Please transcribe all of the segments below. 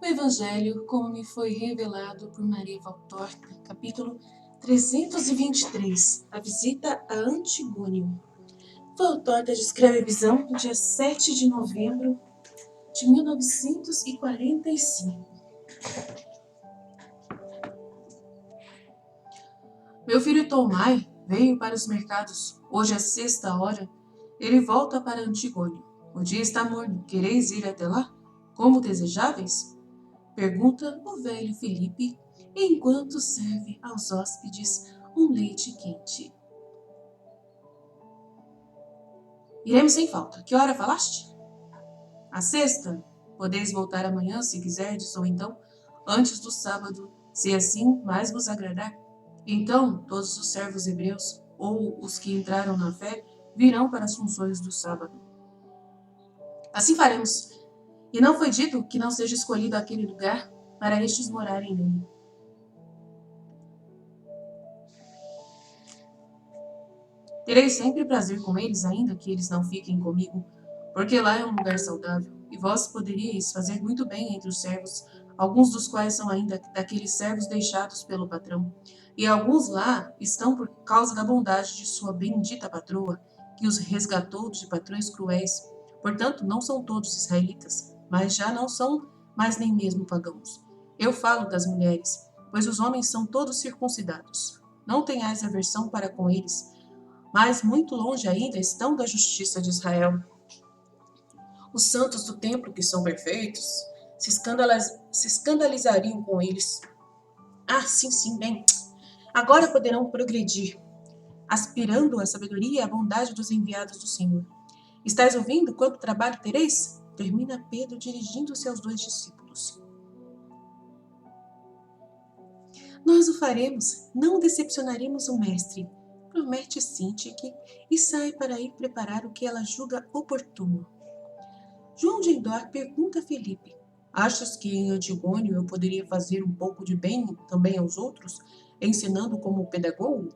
O Evangelho, como me foi revelado por Maria Valtorta, capítulo 323, a visita a Antigônio. Valtorta descreve a visão no dia 7 de novembro de 1945. Meu filho Tomai veio para os mercados. Hoje é sexta hora. Ele volta para Antigônio. O dia está morno. Quereis ir até lá? Como desejáveis? Pergunta o velho Felipe, enquanto serve aos hóspedes um leite quente. Iremos sem falta. Que hora falaste? A sexta. Podeis voltar amanhã, se quiserdes, ou então antes do sábado, se assim mais vos agradar. Então todos os servos hebreus, ou os que entraram na fé, virão para as funções do sábado. Assim faremos. E não foi dito que não seja escolhido aquele lugar para estes morarem nele. Terei sempre prazer com eles, ainda que eles não fiquem comigo, porque lá é um lugar saudável, e vós poderíeis fazer muito bem entre os servos, alguns dos quais são ainda daqueles servos deixados pelo patrão, e alguns lá estão por causa da bondade de sua bendita patroa, que os resgatou de patrões cruéis. Portanto, não são todos israelitas, mas já não são mais nem mesmo pagãos. Eu falo das mulheres, pois os homens são todos circuncidados. Não tenhais aversão para com eles, mas muito longe ainda estão da justiça de Israel. Os santos do templo, que são perfeitos, se escandalizariam com eles. Sim, bem. Agora poderão progredir, aspirando à sabedoria e à bondade dos enviados do Senhor. Estais ouvindo quanto trabalho tereis? Termina Pedro dirigindo-se aos 2 discípulos. Nós o faremos, não decepcionaremos o mestre, promete Sintique e sai para ir preparar o que ela julga oportuno. João de Endor pergunta a Felipe: achas que em Antigônio eu poderia fazer um pouco de bem também aos outros, ensinando como pedagogo?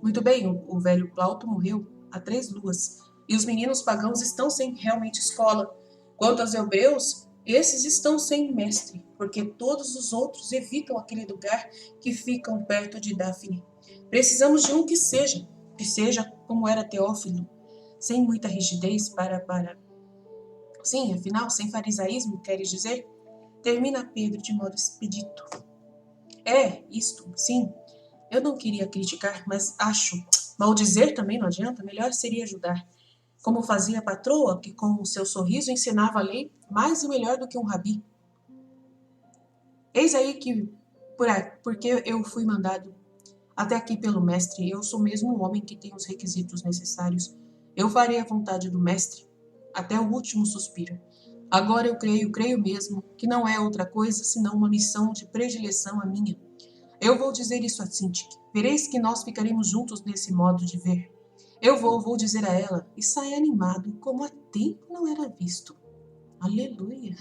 Muito bem, o velho Plauto morreu há 3 luas, e os meninos pagãos estão sem realmente escola. Quanto aos hebreus, esses estão sem mestre, porque todos os outros evitam aquele lugar que ficam perto de Dáfne. Precisamos de um que seja como era Teófilo, sem muita rigidez para... Sim, afinal, sem farisaísmo, queres dizer? Termina Pedro de modo expedito. Sim. Eu não queria criticar, mas acho. Maldizer também não adianta, melhor seria ajudar. Como fazia a patroa, que com o seu sorriso ensinava a lei mais e melhor do que um rabi. Eis aí que, porque eu fui mandado até aqui pelo mestre, eu sou mesmo um homem que tem os requisitos necessários. Eu farei a vontade do mestre até o último suspiro. Agora eu creio mesmo, que não é outra coisa senão uma missão de predileção a minha. Eu vou dizer isso a Sintique. Vereis que nós ficaremos juntos nesse modo de ver. Eu vou dizer a ela, e sai animado, como há tempo não era visto. Aleluia!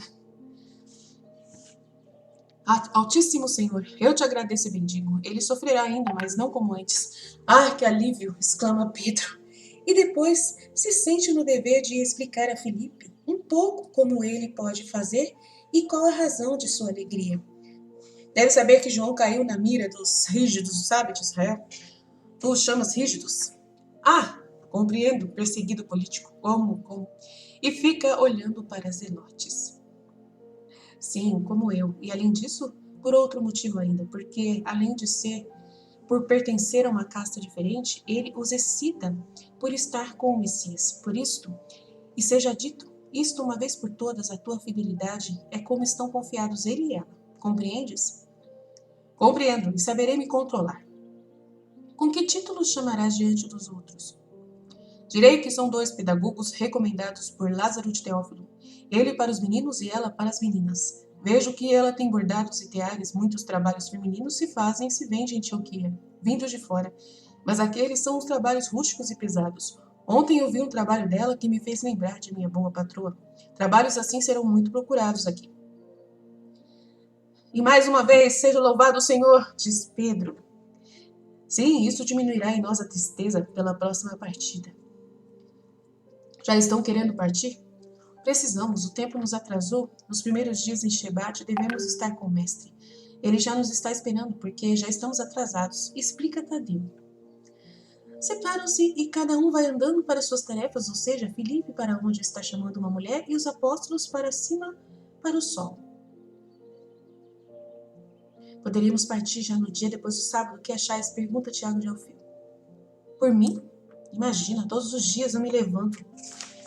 Altíssimo Senhor, eu te agradeço e bendigo. Ele sofrerá ainda, mas não como antes. Que alívio! Exclama Pedro. E depois se sente no dever de explicar a Felipe um pouco como ele pode fazer e qual a razão de sua alegria. Deve saber que João caiu na mira dos rígidos, sabe, de Israel? Tu os chamas rígidos? Compreendo, perseguido político. Como? E fica olhando para Zelotes. Sim, como eu. E além disso, por outro motivo ainda, porque além de ser por pertencer a uma casta diferente, ele os excita por estar com o Messias. Por isto, e seja dito, isto uma vez por todas, a tua fidelidade é como estão confiados ele e ela. Compreendes? Compreendo, e saberei me controlar. Com que título chamarás diante dos outros? Direi que são 2 pedagogos recomendados por Lázaro de Teófilo, ele para os meninos e ela para as meninas. Vejo que ela tem bordados e teares, muitos trabalhos femininos se fazem e se vendem em Antioquia, vindos de fora. Mas aqueles são os trabalhos rústicos e pesados. Ontem eu vi um trabalho dela que me fez lembrar de minha boa patroa. Trabalhos assim serão muito procurados aqui. E mais uma vez, seja louvado o Senhor, diz Pedro. Sim, isso diminuirá em nós a tristeza pela próxima partida. Já estão querendo partir? Precisamos, o tempo nos atrasou. Nos primeiros dias em Shebate, devemos estar com o mestre. Ele já nos está esperando, porque já estamos atrasados. Explica Tadeu. Separam-se e cada um vai andando para suas tarefas, ou seja, Filipe para onde está chamando uma mulher e os apóstolos para cima, para o sol. Poderíamos partir já no dia depois do sábado, que achais? Pergunta Tiago de Alfeu. Por mim? Imagina, todos os dias eu me levanto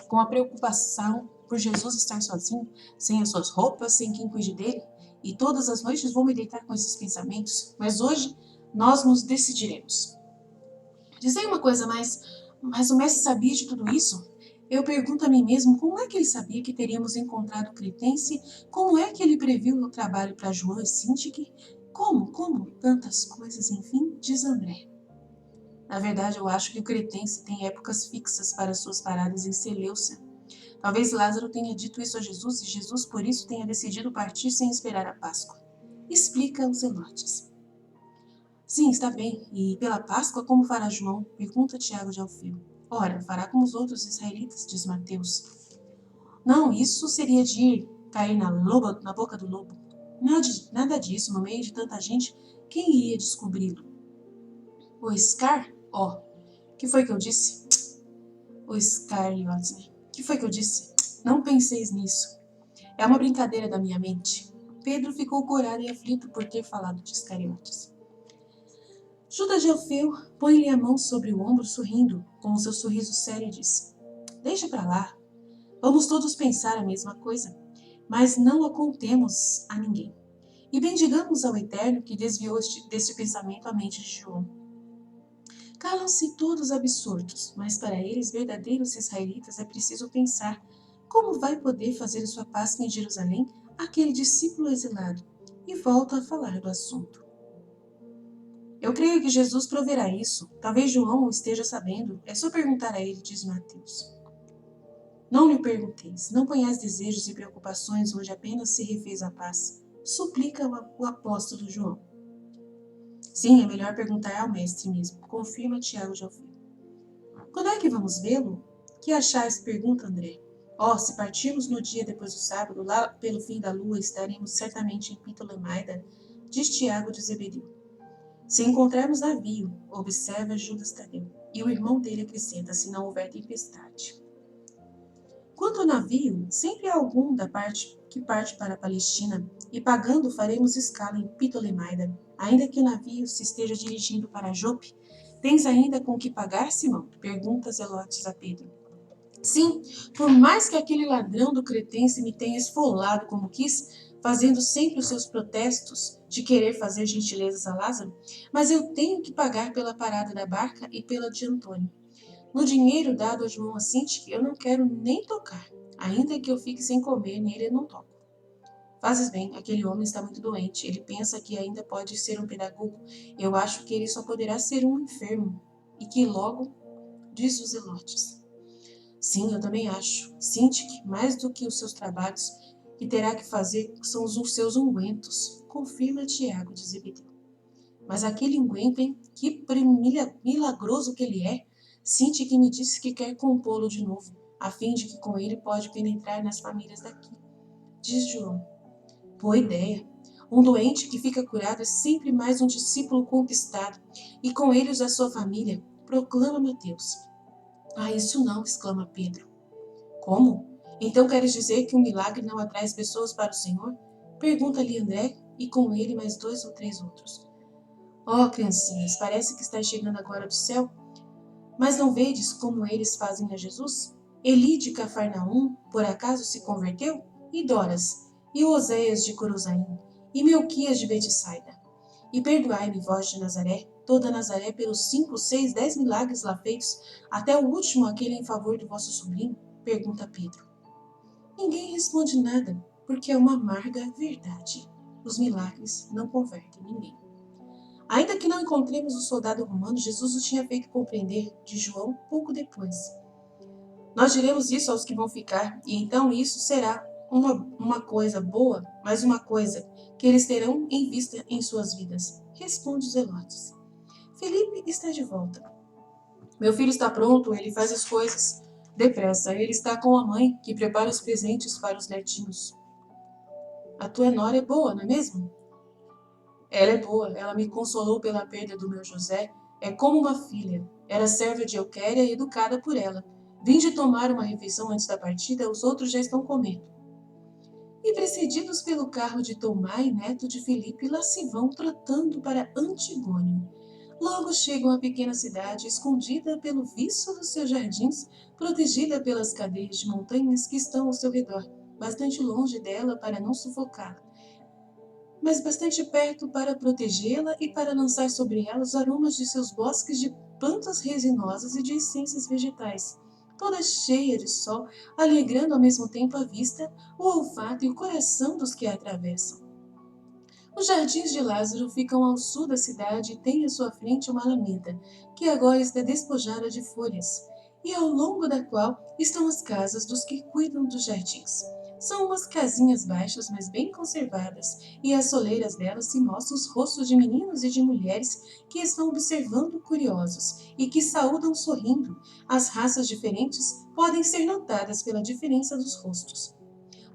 com a preocupação por Jesus estar sozinho, sem as suas roupas, sem quem cuide dele, e todas as noites vou me deitar com esses pensamentos, mas hoje nós nos decidiremos. Dizei uma coisa, mas o mestre sabia de tudo isso? Eu pergunto a mim mesmo como é que ele sabia que teríamos encontrado o Cretense, como é que ele previu o trabalho para João e Sintique, como, tantas coisas, enfim, diz André. Na verdade, eu acho que o Cretense tem épocas fixas para suas paradas em Seleucia. Talvez Lázaro tenha dito isso a Jesus e Jesus, por isso, tenha decidido partir sem esperar a Páscoa. Explica os zelotes. Sim, está bem. E pela Páscoa, como fará João? Pergunta Tiago de Alfeu. Ora, fará como os outros israelitas, diz Mateus. Não, isso seria de ir cair na boca do lobo. Nada disso, no meio de tanta gente, quem iria descobri-lo? O Scar? Que foi que eu disse? O Iscariotes. Que foi que eu disse? Não penseis nisso. É uma brincadeira da minha mente. Pedro ficou corado e aflito por ter falado de Iscariotes. Judas de Alfeu põe-lhe a mão sobre o ombro, sorrindo, com o seu sorriso sério, e diz: Deixa para lá. Vamos todos pensar a mesma coisa, mas não a contemos a ninguém. E bendigamos ao Eterno que desviou deste pensamento a mente de João. Calam-se todos absurdos, mas para eles, verdadeiros israelitas, é preciso pensar como vai poder fazer a sua Páscoa em Jerusalém aquele discípulo exilado, e volta a falar do assunto. Eu creio que Jesus proverá isso. Talvez João o esteja sabendo. É só perguntar a ele, diz Mateus. Não lhe pergunteis. Não ponhais desejos e preocupações onde apenas se refez a paz. Suplica o apóstolo João. Sim, é melhor perguntar ao mestre mesmo. Confirma Tiago de Alfeu. Quando é que vamos vê-lo? Que achais? Pergunta André. Se partirmos no dia depois do sábado, lá pelo fim da lua, estaremos certamente em Ptolemaida, diz Tiago de Zebedeu. Se encontrarmos navio, observa Judas Tadeu, e o irmão dele acrescenta, se não houver tempestade. Quanto ao navio, sempre há algum da parte que parte para a Palestina, e pagando faremos escala em Ptolemaida, ainda que o navio se esteja dirigindo para Jope. Tens ainda com que pagar, Simão? Pergunta Zelotes a Pedro. Sim, por mais que aquele ladrão do Cretense me tenha esfolado como quis, fazendo sempre os seus protestos de querer fazer gentilezas a Lázaro, mas eu tenho que pagar pela parada da barca e pela de Antônio. No dinheiro dado a João Assinte, eu não quero nem tocar, ainda que eu fique sem comer, nele eu não toco. Fazes bem, aquele homem está muito doente, ele pensa que ainda pode ser um pedagogo, eu acho que ele só poderá ser um enfermo, e que logo, diz os zelotes. Sim, eu também acho. Sintique, mais do que os seus trabalhos, que terá que fazer são os seus ungüentos, confirma Tiago de Zebedeu. Mas aquele unguento, hein? Que milagroso que ele é! Sintique me disse que quer compô-lo de novo, a fim de que com ele pode penetrar nas famílias daqui. Diz João. Boa ideia. Um doente que fica curado é sempre mais um discípulo conquistado, e com ele a sua família, proclama Mateus. Isso não, exclama Pedro. Como? Então queres dizer que um milagre não atrai as pessoas para o Senhor? Pergunta-lhe André, e com ele mais 2 ou 3 outros. Criancinhas, parece que está chegando agora do céu. Mas não vedes como eles fazem a Jesus? Eli de Cafarnaum, por acaso se converteu? E Doras, e Oséias de Corozaim, e Melquias de Betsaida. E perdoai-me, vós de Nazaré, toda Nazaré, pelos 5, 6, 10 milagres lá feitos, até o último, aquele em favor do vosso sobrinho? Pergunta Pedro. Ninguém responde nada, porque é uma amarga verdade. Os milagres não convertem ninguém. Ainda que não encontremos o soldado romano, Jesus o tinha feito compreender, de João, pouco depois. Nós diremos isso aos que vão ficar, e então isso será uma coisa boa, mas uma coisa que eles terão em vista em suas vidas. Responde os zelotes. Felipe está de volta. Meu filho está pronto, ele faz as coisas. Depressa, ele está com a mãe, que prepara os presentes para os netinhos. A tua nora é boa, não é mesmo? Ela é boa, ela me consolou pela perda do meu José. É como uma filha. Era serva de Euquéria e educada por ela. Vinde tomar uma refeição antes da partida, os outros já estão comendo. E precedidos pelo carro de Tomai, neto de Filipe, lá se vão trotando para Antigônio. Logo chegam à pequena cidade, escondida pelo viço dos seus jardins, protegida pelas cadeias de montanhas que estão ao seu redor, bastante longe dela para não sufocá-la, mas bastante perto para protegê-la e para lançar sobre ela os aromas de seus bosques de plantas resinosas e de essências vegetais, toda cheia de sol, alegrando ao mesmo tempo a vista, o olfato e o coração dos que a atravessam. Os jardins de Lázaro ficam ao sul da cidade e têm à sua frente uma alameda, que agora está despojada de folhas, e ao longo da qual estão as casas dos que cuidam dos jardins. São umas casinhas baixas, mas bem conservadas, e às soleiras delas se mostram os rostos de meninos e de mulheres que estão observando curiosos e que saúdam sorrindo. As raças diferentes podem ser notadas pela diferença dos rostos.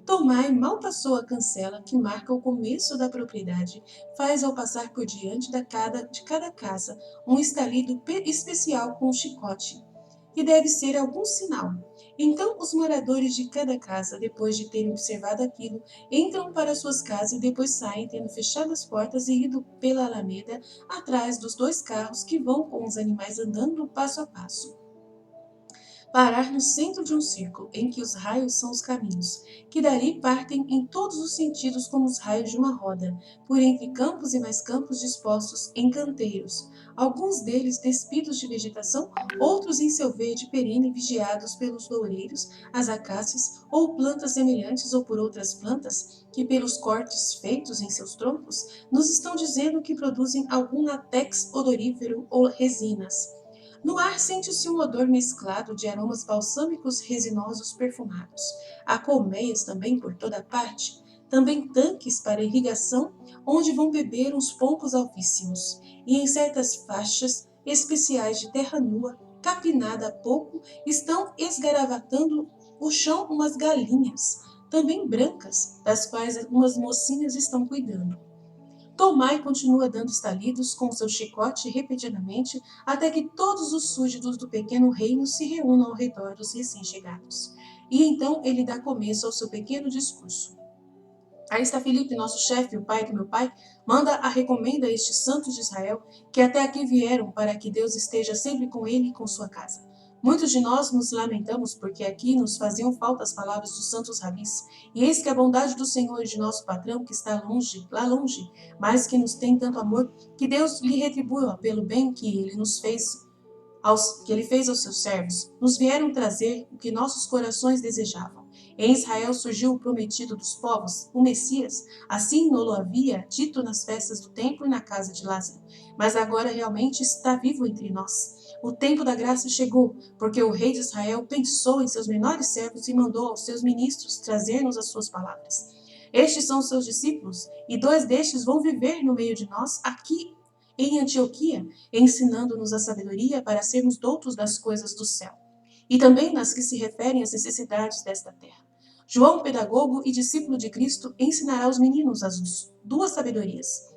Tomai mal passou a cancela que marca o começo da propriedade, faz ao passar por diante de cada casa um estalido especial com um chicote, que deve ser algum sinal. Então os moradores de cada casa, depois de terem observado aquilo, entram para suas casas e depois saem, tendo fechado as portas e ido pela alameda atrás dos dois carros que vão com os animais andando passo a passo. Parar no centro de um círculo, em que os raios são os caminhos, que dali partem em todos os sentidos como os raios de uma roda, por entre campos e mais campos dispostos em canteiros, alguns deles despidos de vegetação, outros em seu verde perene vigiados pelos loureiros, as acácias, ou plantas semelhantes ou por outras plantas, que pelos cortes feitos em seus troncos, nos estão dizendo que produzem algum látex odorífero ou resinas. No ar sente-se um odor mesclado de aromas balsâmicos resinosos perfumados. Há colmeias também por toda parte, também tanques para irrigação, onde vão beber uns pombos alvíssimos, e em certas faixas especiais de terra nua, capinada a pouco, estão esgaravatando o chão umas galinhas, também brancas, das quais umas mocinhas estão cuidando. Tomai continua dando estalidos com seu chicote repetidamente, até que todos os súditos do pequeno reino se reúnam ao redor dos recém-chegados. E então ele dá começo ao seu pequeno discurso. Aí está Filipe, nosso chefe, o pai do meu pai, manda a recomenda a estes santos de Israel, que até aqui vieram, para que Deus esteja sempre com ele e com sua casa. Muitos de nós nos lamentamos, porque aqui nos faziam falta as palavras dos santos rabis, e eis que a bondade do Senhor e de nosso patrão, que está longe, lá longe, mas que nos tem tanto amor, que Deus lhe retribua pelo bem que ele nos fez, que ele fez aos seus servos, nos vieram trazer o que nossos corações desejavam. Em Israel surgiu o prometido dos povos, o Messias, assim Nolo havia dito nas festas do templo e na casa de Lázaro, mas agora realmente está vivo entre nós. O tempo da graça chegou, porque o rei de Israel pensou em seus menores servos e mandou aos seus ministros trazer-nos as suas palavras. Estes são os seus discípulos, e 2 destes vão viver no meio de nós, aqui em Antioquia, ensinando-nos a sabedoria para sermos doutos das coisas do céu, e também nas que se referem às necessidades desta terra. João, pedagogo e discípulo de Cristo, ensinará aos meninos as 2 sabedorias,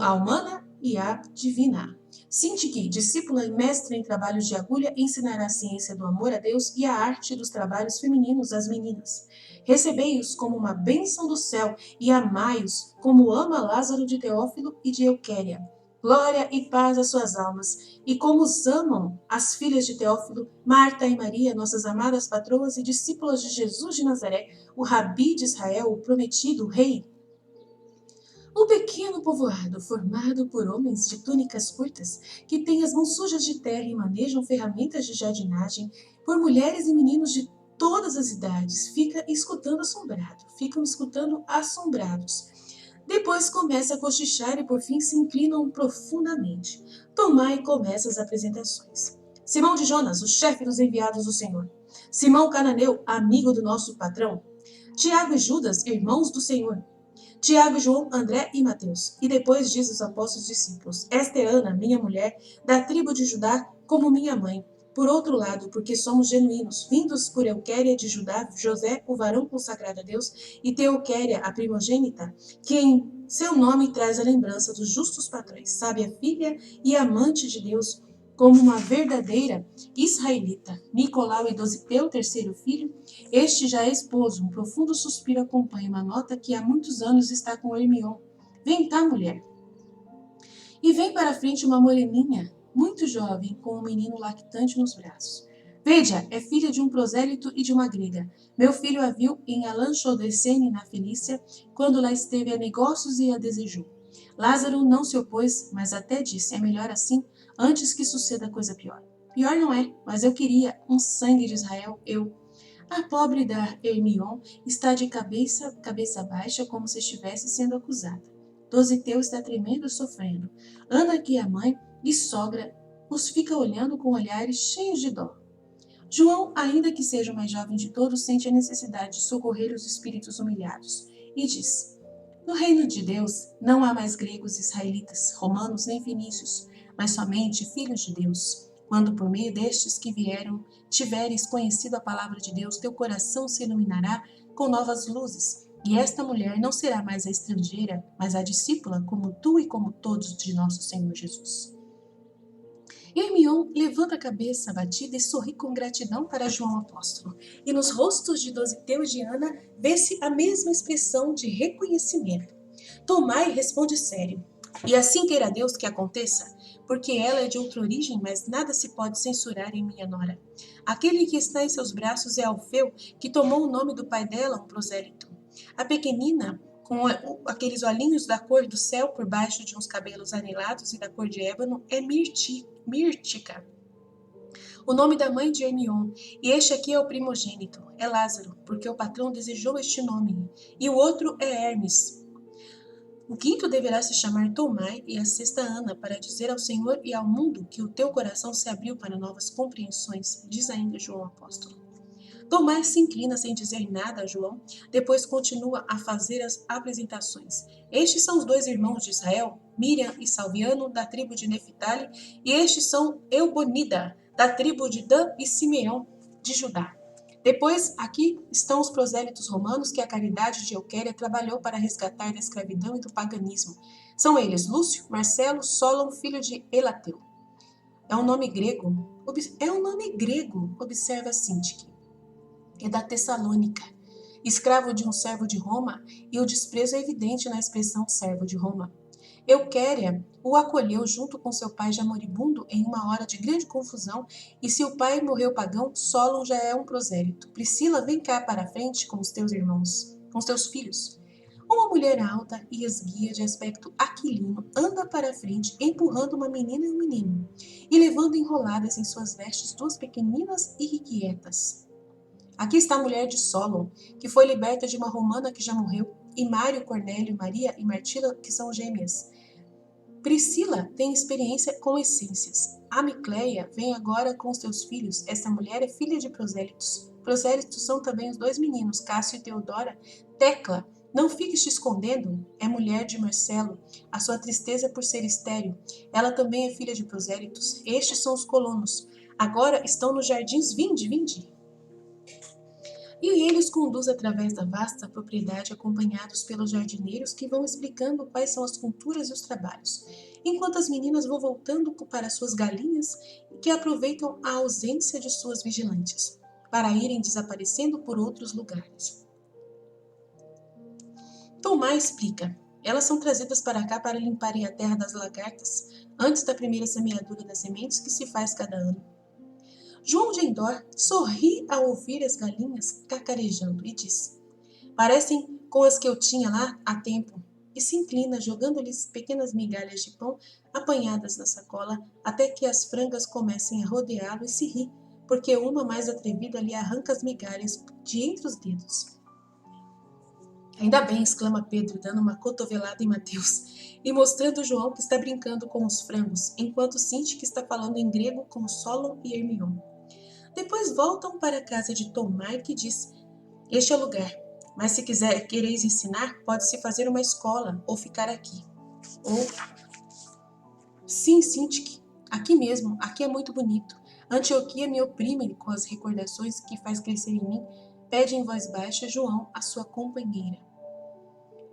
a humana e a divina. Sintique, discípula e mestra em trabalhos de agulha, ensinará a ciência do amor a Deus e a arte dos trabalhos femininos às meninas. Recebei-os como uma bênção do céu e amai-os como ama Lázaro de Teófilo e de Euquéria. Glória e paz às suas almas, e como os amam as filhas de Teófilo, Marta e Maria, nossas amadas patroas e discípulas de Jesus de Nazaré, o Rabi de Israel, o prometido rei. O pequeno povoado, formado por homens de túnicas curtas, que têm as mãos sujas de terra e manejam ferramentas de jardinagem, por mulheres e meninos de todas as idades, ficam escutando assombrados. Depois começa a cochichar e por fim se inclinam profundamente. Tomai começa as apresentações. Simão de Jonas, o chefe dos enviados do Senhor. Simão Cananeu, amigo do nosso patrão. Tiago e Judas, irmãos do Senhor. Tiago, João, André e Mateus. E depois diz os apóstolos discípulos: Esta é Ana, minha mulher, da tribo de Judá, como minha mãe. Por outro lado, porque somos genuínos, vindos por Euquéria de Judá, José, o varão consagrado a Deus, e Teoquéria, a primogênita, que em seu nome traz a lembrança dos justos patrões, sábia filha e amante de Deus, como uma verdadeira israelita. Nicolau e Dositeu, terceiro filho, este já é esposo. Um profundo suspiro acompanha uma nota que há muitos anos está com Hermion. Vem cá, mulher. E vem para a frente uma moreninha, muito jovem, com um menino lactante nos braços. Veja, é filha de um prosélito e de uma grega. Meu filho a viu em Alanchodecene, na Fenícia, quando lá esteve a negócios e a desejou. Lázaro não se opôs, mas até disse, é melhor assim, antes que suceda coisa pior. Pior não é, mas eu queria um sangue de Israel, eu. A pobre da Hermion está de cabeça baixa, como se estivesse sendo acusada. Dositeu está tremendo e sofrendo. Ana, que é a mãe e sogra, os fica olhando com olhares cheios de dó. João, ainda que seja o mais jovem de todos, sente a necessidade de socorrer os espíritos humilhados e diz: no reino de Deus não há mais gregos, israelitas, romanos nem fenícios, mas somente filhos de Deus. Quando por meio destes que vieram tiveres conhecido a palavra de Deus, teu coração se iluminará com novas luzes, e esta mulher não será mais a estrangeira, mas a discípula, como tu e como todos de nosso Senhor Jesus. Hermion levanta a cabeça abatida e sorri com gratidão para João apóstolo. E nos rostos de Dositeu e de Ana vê-se a mesma expressão de reconhecimento. Tomai responde sério. E assim queira Deus que aconteça, porque ela é de outra origem, mas nada se pode censurar em minha nora. Aquele que está em seus braços é Alfeu, que tomou o nome do pai dela, um prosélito. A pequenina, com aqueles olhinhos da cor do céu por baixo de uns cabelos anelados e da cor de ébano, é Mirtica, o nome da mãe de Hermion, e este aqui é o primogênito, é Lázaro, porque o patrão desejou este nome, e o outro é Hermes. O quinto deverá se chamar Tomai e a sexta Ana, para dizer ao Senhor e ao mundo que o teu coração se abriu para novas compreensões, diz ainda João apóstolo. Tomai se inclina sem dizer nada a João, depois continua a fazer as apresentações. Estes são os dois irmãos de Israel, Miriam e Salviano, da tribo de Neftali, e estes são Eubonida, da tribo de Dan e Simeão, de Judá. Depois, aqui estão os prosélitos romanos que a caridade de Euquéria trabalhou para resgatar da escravidão e do paganismo. São eles Lúcio, Marcelo, Solon, filho de Elateu. É um nome grego, observa Sintique. É da Tessalônica, escravo de um servo de Roma, e o desprezo é evidente na expressão servo de Roma. Euquéria o acolheu junto com seu pai já moribundo em uma hora de grande confusão, e se o pai morreu pagão, Solon já é um prosélito. Priscila, vem cá para a frente com os teus irmãos, com os teus filhos. Uma mulher alta e esguia de aspecto aquilino anda para a frente, empurrando uma menina e um menino, e levando enroladas em suas vestes duas pequeninas irrequietas. Aqui está a mulher de Solon, que foi liberta de uma romana que já morreu, e Mário, Cornélio, Maria e Martila, que são gêmeas. Priscila tem experiência com essências. A Micleia vem agora com os teus filhos. Esta mulher é filha de prosélitos. Prosélitos são também os dois meninos, Cássio e Teodora. Tecla, não fiques te escondendo, é mulher de Marcelo. A sua tristeza por ser estéril. Ela também é filha de prosélitos. Estes são os colonos. Agora estão nos jardins. Vinde, vinde. E ele os conduz através da vasta propriedade, acompanhados pelos jardineiros que vão explicando quais são as culturas e os trabalhos, enquanto as meninas vão voltando para suas galinhas, que aproveitam a ausência de suas vigilantes, para irem desaparecendo por outros lugares. Tomás explica. Elas são trazidas para cá para limparem a terra das lagartas, antes da primeira semeadura das sementes que se faz cada ano. João de Endor sorri ao ouvir as galinhas cacarejando e diz: parecem com as que eu tinha lá há tempo, e se inclina, jogando-lhes pequenas migalhas de pão apanhadas na sacola, até que as frangas comecem a rodeá-lo e se ri, porque uma mais atrevida lhe arranca as migalhas de entre os dedos. Ainda bem, exclama Pedro, dando uma cotovelada em Mateus, e mostrando João que está brincando com os frangos, enquanto Sintique está falando em grego com Solon e Hermion. Depois voltam para a casa de Tomai, que diz: este é o lugar, mas se quereis ensinar, pode-se fazer uma escola, ou ficar aqui. Ou, sim, Sintique, aqui mesmo, aqui é muito bonito. Antioquia me oprime com as recordações que faz crescer em mim. Pede em voz baixa João, a sua companheira.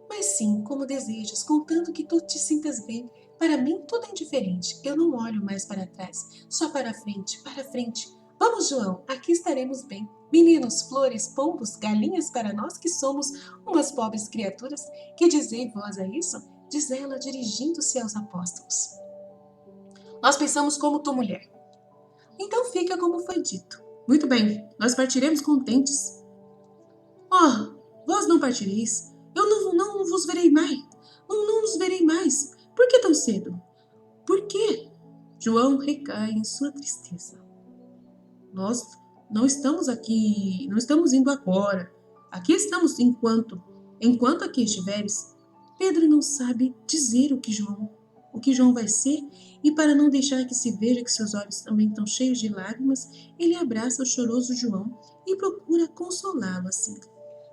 Mas sim, como desejas, contanto que tu te sintas bem. Para mim, tudo é indiferente. Eu não olho mais para trás, só para frente, para frente. Vamos, João, aqui estaremos bem. Meninos, flores, pombos, galinhas para nós que somos umas pobres criaturas. Que dizei vós a isso? Diz ela, dirigindo-se aos apóstolos. Nós pensamos como tu, mulher. Então fica como foi dito. Muito bem, nós partiremos contentes. Oh, vós não partireis. Eu não vos verei mais. Não nos verei mais. Por que tão cedo? Por quê? João recai em sua tristeza. Nós não estamos aqui, não estamos indo agora. Aqui estamos enquanto aqui estiveres. Pedro não sabe dizer o que João vai ser, e para não deixar que se veja que seus olhos também estão cheios de lágrimas, ele abraça o choroso João e procura consolá-lo assim.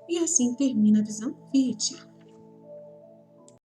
E assim termina a visão Fiat.